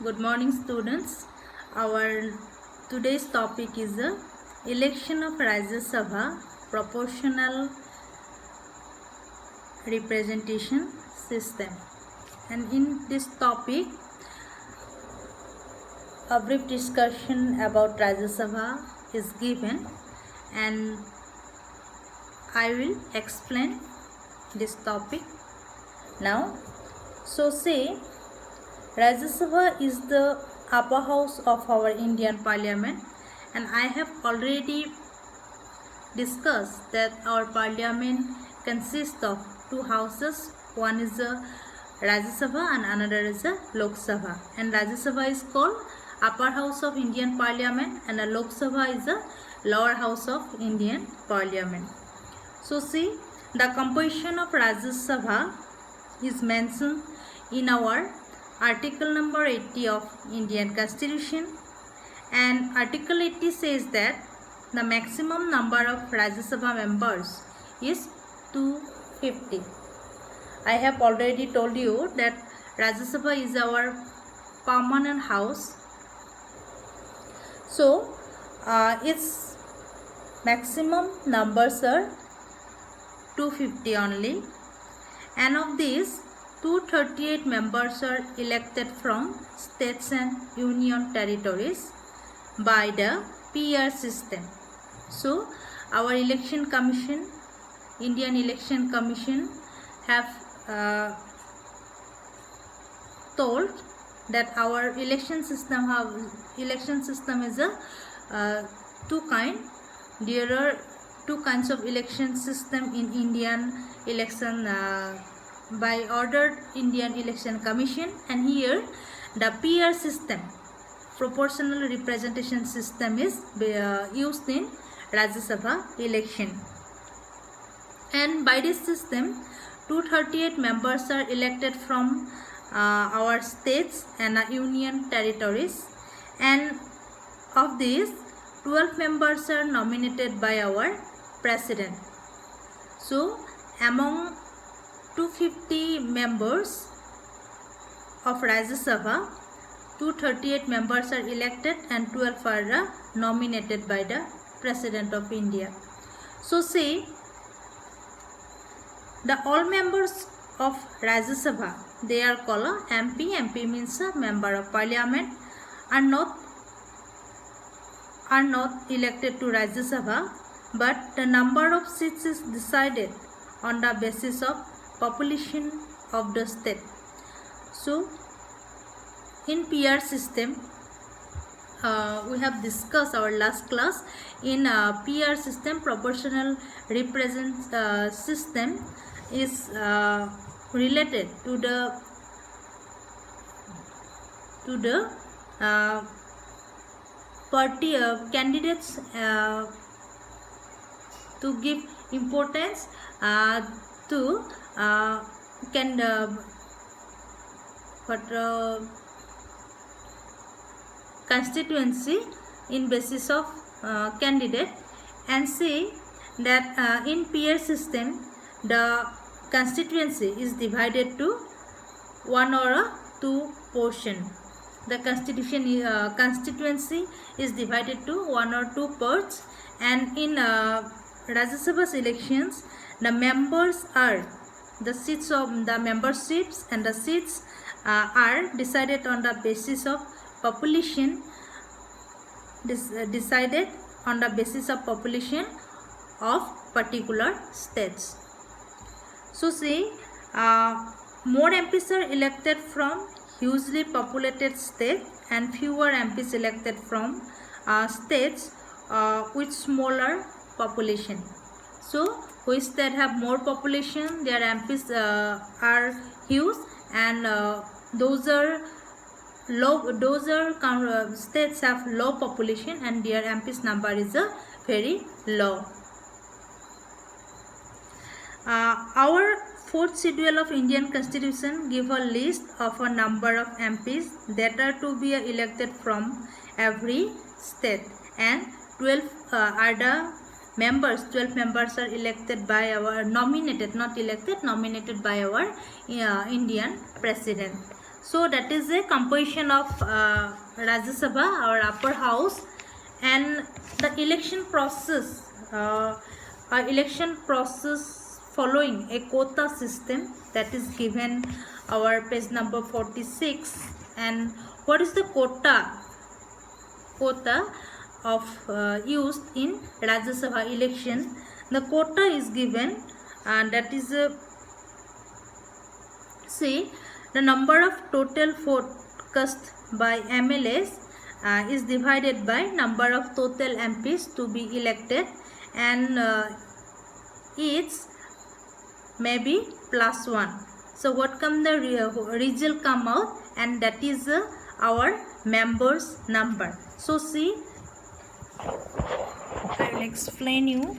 Good morning, students. Our today's topic is the election of Rajya Sabha proportional representation system. And in this topic, a brief discussion about Rajya Sabha is given, and I will explain this topic now. So, say Rajya Sabha is the upper house of our Indian Parliament, and I have already discussed that our Parliament consists of two houses. One is the Rajya Sabha and another is the Lok Sabha. And Rajya Sabha is called upper house of Indian Parliament, and the Lok Sabha is the lower house of Indian Parliament. So see, the composition of Rajya Sabha is mentioned in our Article number 80 of Indian Constitution, and Article 80 says that the maximum number of Rajya Sabha members is 250. I have already told you that Rajya Sabha is our permanent house. So its maximum numbers are 250 only, and of these 238 members are elected from states and union territories by the PR system. So our election commission, Indian Election Commission, have told that our election system is a two kind. There are two kinds of election system in Indian election by ordered Indian Election Commission, and here the PR system, proportional representation system, is used in Rajya Sabha election. And by this system 238 members are elected from our states and union territories, and of these 12 members are nominated by our president. So among 250 members of Rajya Sabha, 238 members are elected and 12 are nominated by the President of India. So say the all members of Rajya Sabha, they are called MP. MP means a member of Parliament, are not elected to Rajya Sabha, but the number of seats is decided on the basis of population of the state. So in PR system, we have discussed our last class. In PR system, proportional represent system is related to the party candidates to give importance to constituency in basis of candidate, and say that in PR system the constituency is divided to one or two portion. The constituency is divided to one or two parts, and in Rajya Sabha elections the members are the seats of the memberships, and the seats are decided on the basis of population, decided on the basis of population of particular states. So say more MPs are elected from hugely populated states and fewer MPs elected from states with smaller population. So which state have more population, their MPs are huge, and those are states have low population and their MPs number is very low. Our fourth schedule of Indian Constitution give a list of a number of MPs that are to be elected from every state, and 12 are the members. 12 members are elected by our nominated by our Indian President. So that is a composition of Rajya Sabha, our upper house, and the election process. Our election process following a quota system that is given our page number 46. And what is the quota of used in Rajya Sabha election? The quota is given, and that is say the number of total vote cast by MLAs is divided by number of total MPs to be elected, and each may be +1. So what come the result come out, and that is our members number. So see, I will explain you.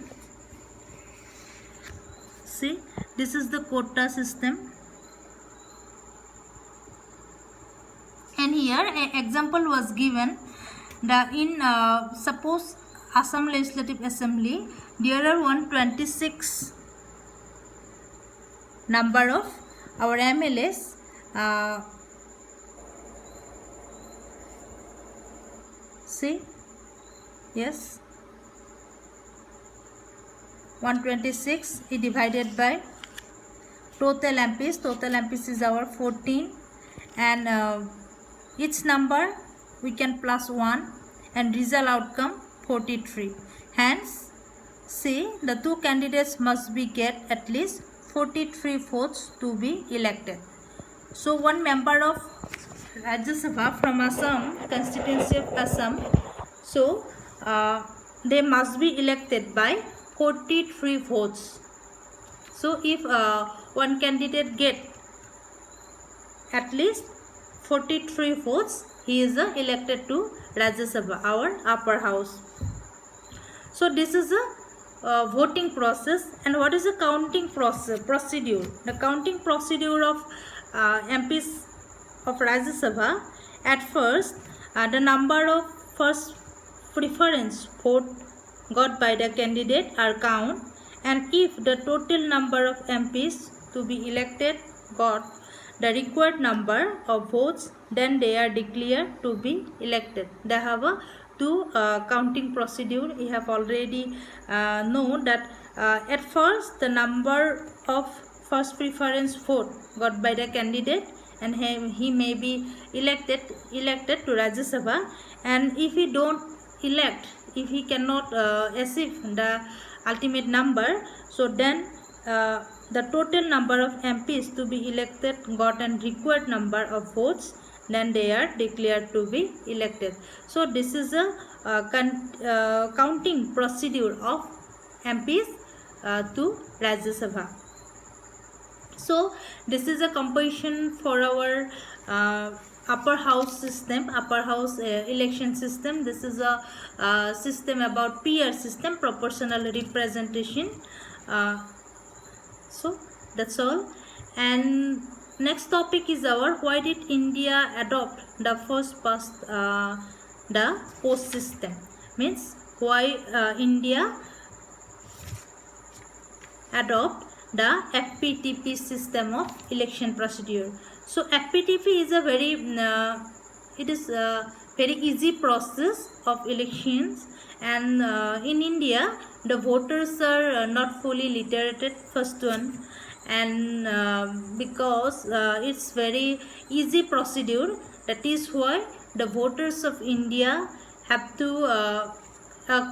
See, this is the quota system, and here an example was given. Suppose Assam Legislative Assembly, there are 126 number of our MLAs. See, yes, 126 is divided by total MPs. Total MPs is our 14, and each number we can +1, and result outcome 43. Hence, see, the two candidates must be get at least 43 votes to be elected. So one member of Rajya Sabha from Assam, constituency of Assam, so they must be elected by 43 votes. So if one candidate get at least 43 votes, he is elected to Rajya Sabha, our upper house. So this is a voting process. And what is the counting procedure? The counting procedure of MPs of Rajya Sabha, at first the number of first preference vote got by the candidate are count, and if the total number of MPs to be elected got the required number of votes, then they are declared to be elected. They have a two counting procedure. We have already known that at first the number of first preference vote got by the candidate, and he may be elected to Rajya Sabha, and if he don't elect, if he cannot achieve the ultimate number, so then the total number of MPs to be elected got an required number of votes, then they are declared to be elected. So this is a counting procedure of MPs to Rajya Sabha. So this is a composition for our upper house system, upper house election system. This is a system about PR system, proportional representation. So that's all. And next topic is our why did India adopt the first past the post system, means why India adopt the FPTP system of election procedure. So FPTP is a very very easy process of elections, and in India the voters are not fully literate, first one, and because it's very easy procedure, that is why the voters of India have to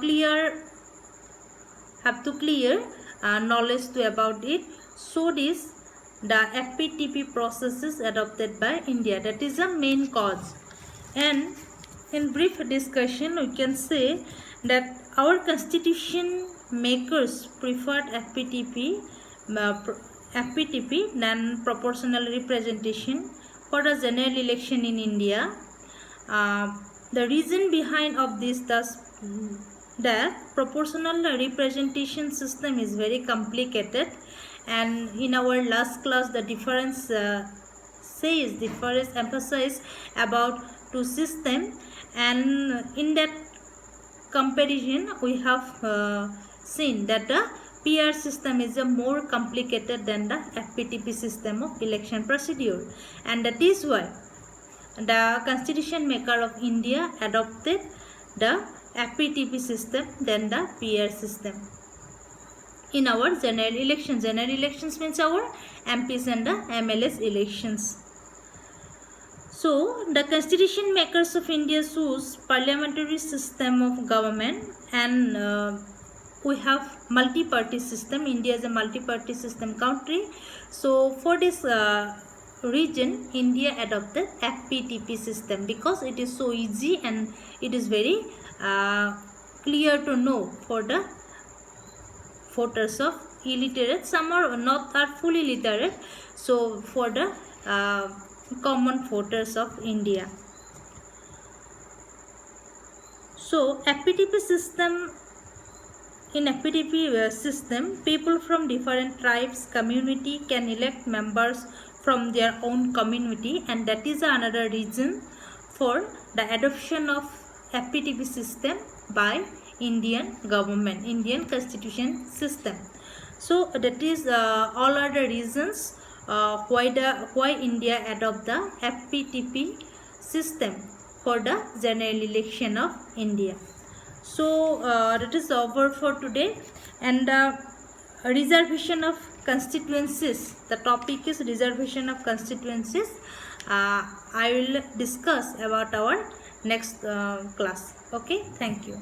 clear knowledge to about it. So this the FPTP process is adopted by India. That is the main cause. And in brief discussion, we can say that our constitution makers preferred FPTP than proportional representation for a general election in India. The reason behind of this thus that proportional representation system is very complicated, and in our last class the difference emphasize about two system, and in that comparison we have seen that the PR system is a more complicated than the FPTP system of election procedure, and that is why the constitution maker of India adopted the FPTP system than the PR system in our general elections. General elections means our MPs and the MLS elections. So the constitution makers of India choose parliamentary system of government, and we have multi-party system. India is a multi-party system country. So for this region, India adopted FPTP system because it is so easy and it is very clear to know for the voters of illiterate. Some are not are fully literate. So for the common voters of India. So FPTP system. In FPTP system, people from different tribes, community can elect members from their own community, and that is another reason for the adoption of FPTP system by Indian government, Indian constitution system. So that is all are the reasons why India adopt the FPTP system for the general election of India. So that is over for today, and reservation of constituencies. The topic is reservation of constituencies. I will discuss about our next class. Okay, thank you.